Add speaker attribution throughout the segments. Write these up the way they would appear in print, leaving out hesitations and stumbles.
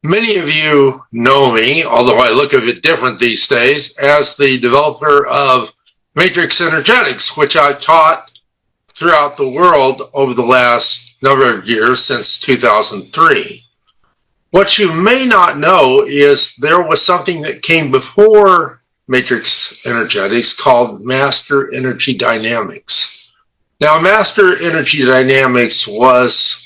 Speaker 1: Many of you know me, although I look a bit different these days, as the developer of matrix energetics, which I've taught throughout the world over the last number of years since 2003. What you may not know is there was something that came before matrix energetics called master energy dynamics. Now, master energy dynamics was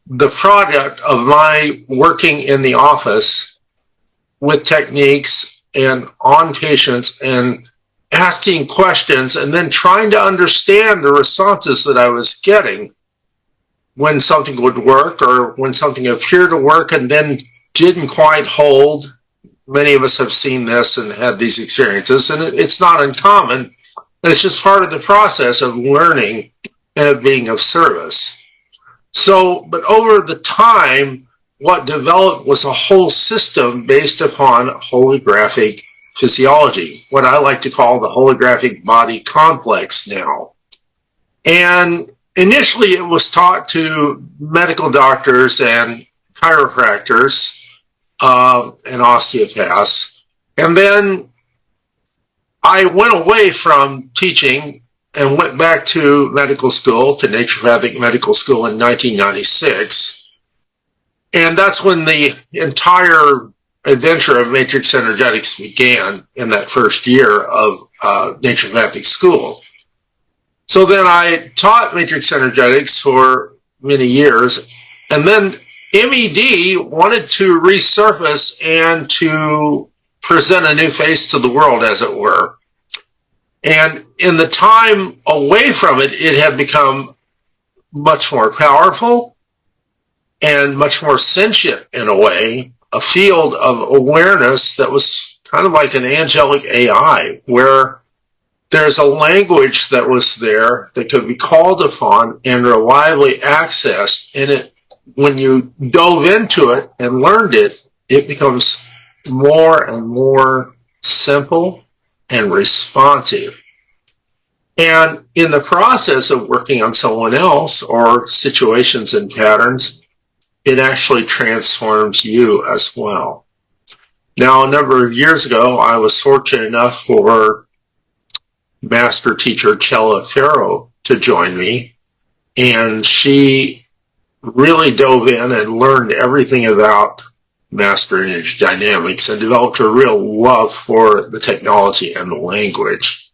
Speaker 1: the product of my working in the office with techniques and on patients and asking questions and then trying to understand the responses that I was getting when something would work or when something appeared to work and then didn't quite hold. Many of us have seen this and had these experiences, and it's not uncommon, and it's just part of the process of learning and of being of service. So, but over the time, what developed was a whole system based upon holographic physiology, what I like to call the holographic body complex now. And initially it was taught to medical doctors and chiropractors and osteopaths. And then I went away from teaching and went back to medical school, to naturopathic medical school in 1996. And that's when the entire adventure of matrix energetics began in that first year of naturopathic school. So then I taught matrix energetics for many years, and then M.E.D. wanted to resurface and to present a new face to the world, as it were. And in the time away from it, it had become much more powerful and much more sentient in a way, a field of awareness that was kind of like an angelic AI, where there's a language that was there that could be called upon and reliably accessed. And it, when you dove into it and learned it, it becomes more and more simple and responsive. And in the process of working on someone else or situations and patterns, it actually transforms you as well. Now, a number of years ago, I was fortunate enough for master teacher Chella Farrow to join me, and she really dove in and learned everything about master energy dynamics and developed a real love for the technology and the language.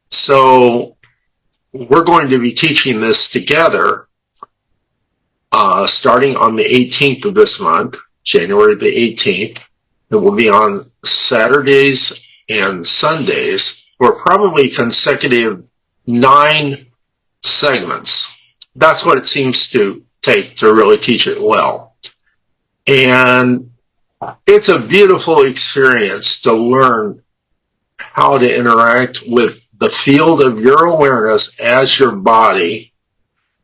Speaker 1: So we're going to be teaching this together starting on the 18th of this month, January the 18th. It will be on Saturdays and Sundays for probably consecutive 9 segments. That's what it seems to take to really teach it well. And it's a beautiful experience to learn how to interact with the field of your awareness as your body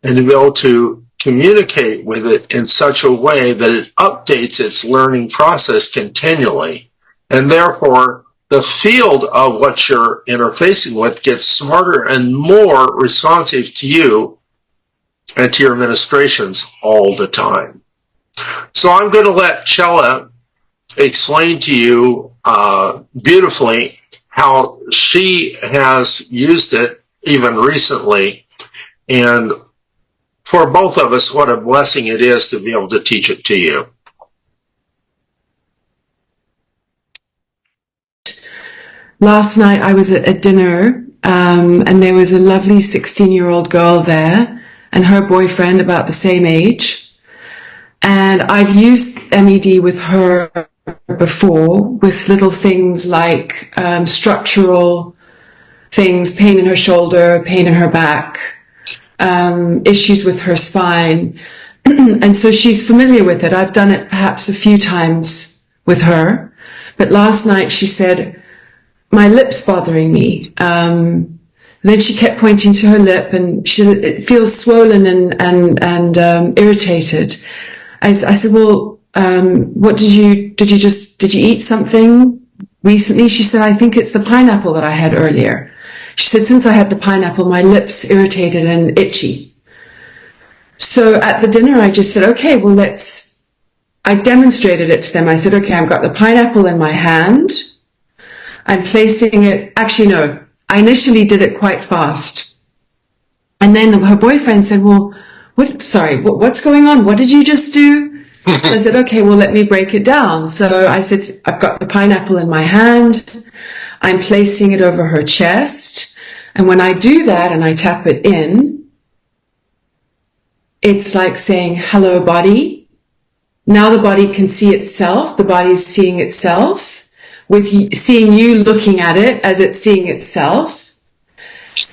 Speaker 1: and to be able to communicate with it in such a way that it updates its learning process continually. And therefore, the field of what you're interfacing with gets smarter and more responsive to you and to your administrations all the time. So I'm going to let Chella explain to you beautifully how she has used it even recently, and for both of us, what a blessing it is to be able to teach it to you.
Speaker 2: Last night I was at a dinner, and there was a lovely 16-year-old girl there and her boyfriend about the same age. And I've used M.E.D. with her before with little things like structural things, pain in her shoulder, pain in her back, issues with her spine. And so she's familiar with it. I've done it perhaps a few times with her. But last night she said, my lip's bothering me. Then she kept pointing to her lip, and it feels swollen and irritated. I said, well, what did you eat something recently? She said, I think it's the pineapple that I had earlier. She said, since I had the pineapple, my lips irritated and itchy. So at the dinner, I just said, okay, well, let's I demonstrated it to them. I said, okay, I've got the pineapple in my hand. I'm placing it, actually, no, I initially did it quite fast. And then her boyfriend said, well, what's going on? What did you just do? So I said, okay, well, let me break it down. So I said, I've got the pineapple in my hand. I'm placing it over her chest. And when I do that and I tap it in, it's like saying, hello, body. Now the body can see itself. The body's seeing itself, with seeing you looking at it as it's seeing itself.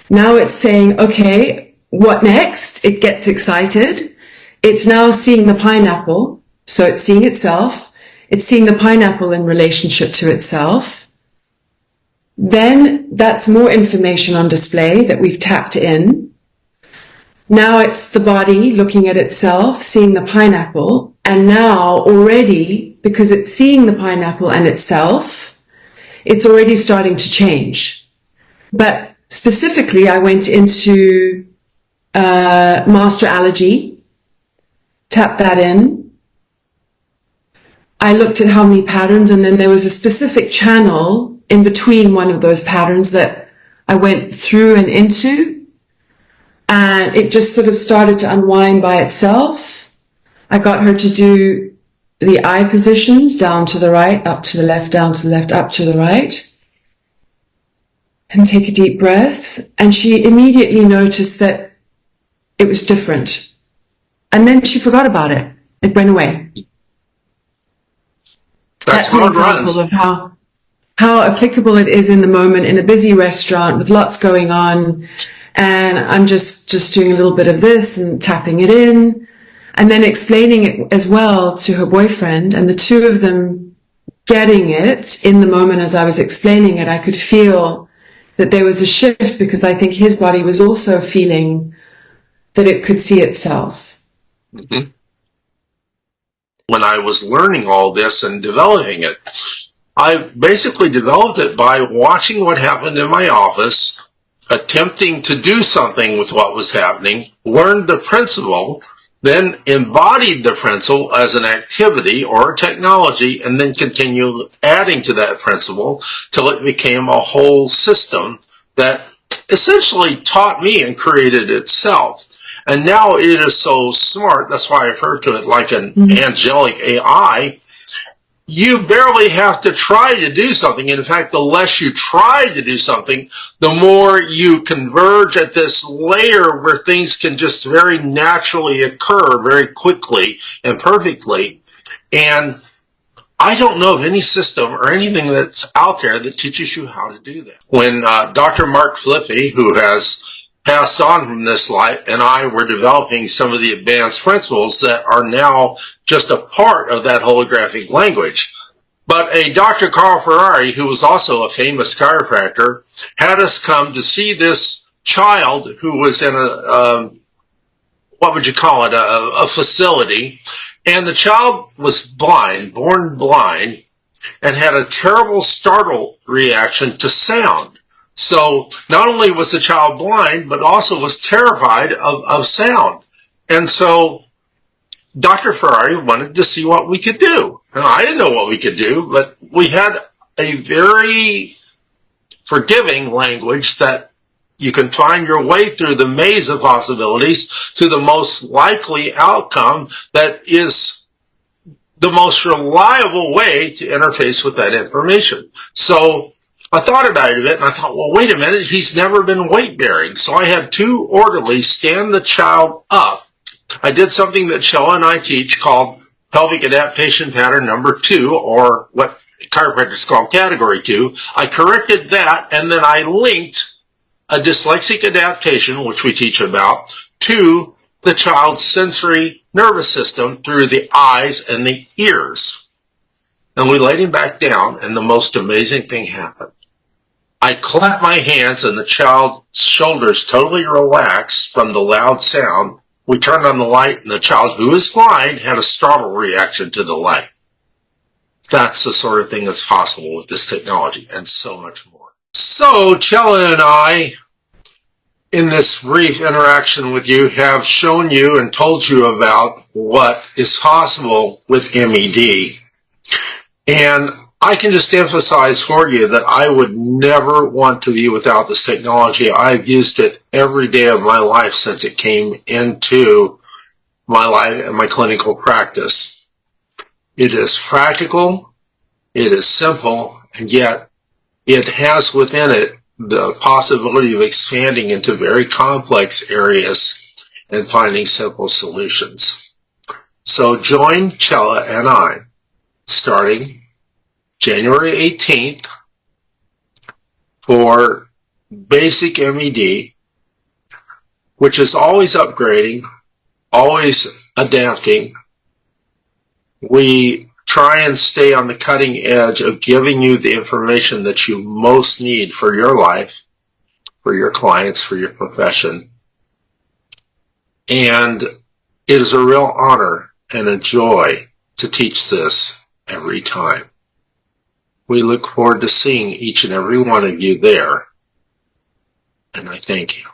Speaker 2: Now it's saying, okay, what next? It gets excited. It's now seeing the pineapple. So it's seeing itself. It's seeing the pineapple in relationship to itself. Then that's more information on display that we've tapped in. Now it's the body looking at itself, seeing the pineapple. And now already, because it's seeing the pineapple and itself, it's already starting to change. But specifically, I went into master allergy, tapped that in. I looked at how many patterns, and then there was a specific channel in between one of those patterns that I went through and into, and it just sort of started to unwind by itself. I got her to do the eye positions, down to the right, up to the left, down to the left, up to the right. And take a deep breath. And she immediately noticed that it was different. And then she forgot about it. It went away. That's an example of how applicable it is in the moment in a busy restaurant with lots going on. And I'm just doing a little bit of this and tapping it in. And then explaining it as well to her boyfriend, and the two of them getting it in the moment as I was explaining it. I could feel that there was a shift, because I think his body was also feeling that it could see itself.
Speaker 1: Mm-hmm. When I was learning all this and developing it, I basically developed it by watching what happened in my office, attempting to do something with what was happening, learned the principle, then embodied the principle as an activity or a technology, and then continued adding to that principle till it became a whole system that essentially taught me and created itself. And now it is so smart, that's why I refer to it like an angelic AI. You barely have to try to do something. In fact, the less you try to do something, the more you converge at this layer where things can just very naturally occur very quickly and perfectly. And I don't know of any system or anything that's out there that teaches you how to do that. When Dr. Mark Flippy, who has passed on from this life, and I were developing some of the advanced principles that are now just a part of that holographic language. But a Dr. Carl Ferrari, who was also a famous chiropractor, had us come to see this child who was in a what would you call it, a facility. And the child was blind, born blind, and had a terrible startle reaction to sound. So not only was the child blind, but also was terrified of sound. And so Dr. Ferrari wanted to see what we could do. And I didn't know what we could do, but we had a very forgiving language that you can find your way through the maze of possibilities to the most likely outcome that is the most reliable way to interface with that information. So I thought about it a bit, and I thought, well, wait a minute, he's never been weight-bearing. So I had two orderlies stand the child up. I did something that Shella and I teach called pelvic adaptation pattern number 2, or what chiropractors call category 2. I corrected that, and then I linked a dyslexic adaptation, which we teach about, to the child's sensory nervous system through the eyes and the ears. And we laid him back down, and the most amazing thing happened. I clapped my hands, and the child's shoulders totally relaxed from the loud sound. We turned on the light, and the child, who is blind, had a startle reaction to the light. That's the sort of thing that's possible with this technology, and so much more. So, Chella and I in this brief interaction with you, have shown you and told you about what is possible with M.E.D. And I can just emphasize for you that I would never want to be without this technology. I've used it every day of my life since it came into my life and my clinical practice. It is practical, it is simple, and yet it has within it the possibility of expanding into very complex areas and finding simple solutions. So join Chella and I starting January 18th for basic M.E.D, which is always upgrading, always adapting. We try and stay on the cutting edge of giving you the information that you most need for your life, for your clients, for your profession. And it is a real honor and a joy to teach this every time. We look forward to seeing each and every one of you there, and I thank you.